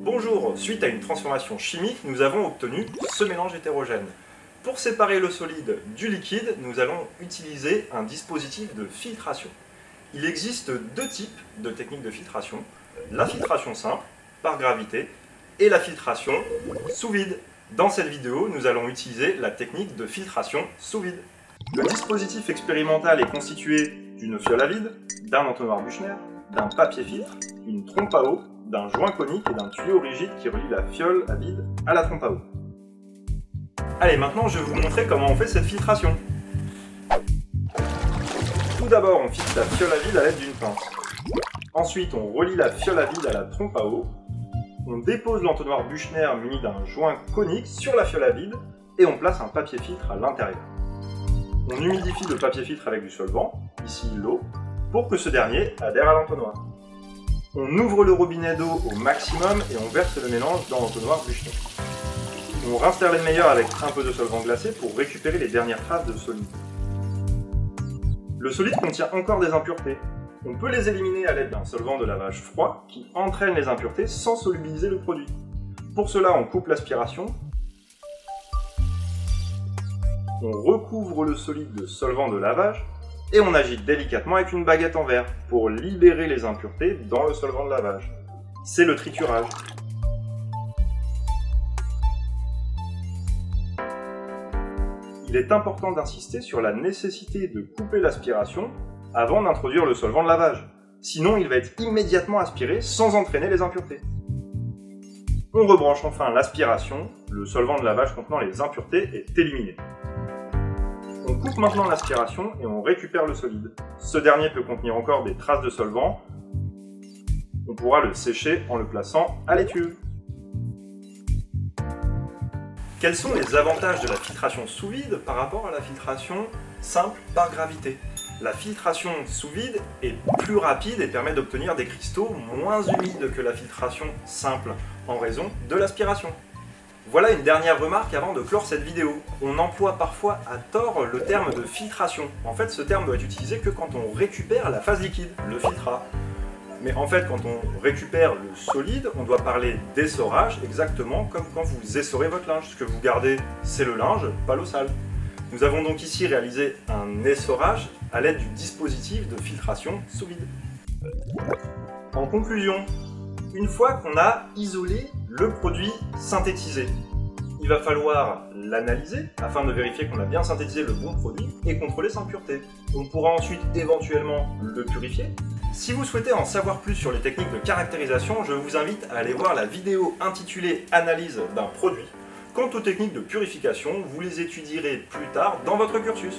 Bonjour, suite à une transformation chimique, nous avons obtenu ce mélange hétérogène. Pour séparer le solide du liquide, nous allons utiliser un dispositif de filtration. Il existe deux types de techniques de filtration, la filtration simple, par gravité, et la filtration sous vide. Dans cette vidéo, nous allons utiliser la technique de filtration sous vide. Le dispositif expérimental est constitué d'une fiole à vide, d'un entonnoir Büchner, d'un papier filtre, d'une trompe à eau, d'un joint conique et d'un tuyau rigide qui relie la fiole à vide à la trompe à eau. Allez, maintenant je vais vous montrer comment on fait cette filtration. Tout d'abord, on fixe la fiole à vide à l'aide d'une pince. Ensuite, on relie la fiole à vide à la trompe à eau. On dépose l'entonnoir Büchner muni d'un joint conique sur la fiole à vide et on place un papier filtre à l'intérieur. On humidifie le papier filtre avec du solvant, ici l'eau, pour que ce dernier adhère à l'entonnoir. On ouvre le robinet d'eau au maximum et on verse le mélange dans l'entonnoir Büchner. On rince l'Erlenmeyer avec un peu de solvant glacé pour récupérer les dernières traces de solide. Le solide contient encore des impuretés. On peut les éliminer à l'aide d'un solvant de lavage froid qui entraîne les impuretés sans solubiliser le produit. Pour cela, on coupe l'aspiration. On recouvre le solide de solvant de lavage et on agite délicatement avec une baguette en verre pour libérer les impuretés dans le solvant de lavage. C'est le triturage. Il est important d'insister sur la nécessité de couper l'aspiration avant d'introduire le solvant de lavage. Sinon, il va être immédiatement aspiré sans entraîner les impuretés. On rebranche enfin l'aspiration, le solvant de lavage contenant les impuretés est éliminé. On coupe maintenant l'aspiration et on récupère le solide. Ce dernier peut contenir encore des traces de solvant. On pourra le sécher en le plaçant à l'étuve. Quels sont les avantages de la filtration sous vide par rapport à la filtration simple par gravité? La filtration sous vide est plus rapide et permet d'obtenir des cristaux moins humides que la filtration simple en raison de l'aspiration. Voilà une dernière remarque avant de clore cette vidéo. On emploie parfois à tort le terme de filtration. En fait, ce terme doit être utilisé que quand on récupère la phase liquide, le filtrat. Mais en fait, quand on récupère le solide, on doit parler d'essorage, exactement comme quand vous essorez votre linge. Ce que vous gardez, c'est le linge, pas l'eau sale. Nous avons donc ici réalisé un essorage à l'aide du dispositif de filtration sous vide. En conclusion, une fois qu'on a isolé le produit synthétisé, il va falloir l'analyser afin de vérifier qu'on a bien synthétisé le bon produit et contrôler ses impuretés. On pourra ensuite éventuellement le purifier. Si vous souhaitez en savoir plus sur les techniques de caractérisation, je vous invite à aller voir la vidéo intitulée « Analyse d'un produit ». Quant aux techniques de purification, vous les étudierez plus tard dans votre cursus.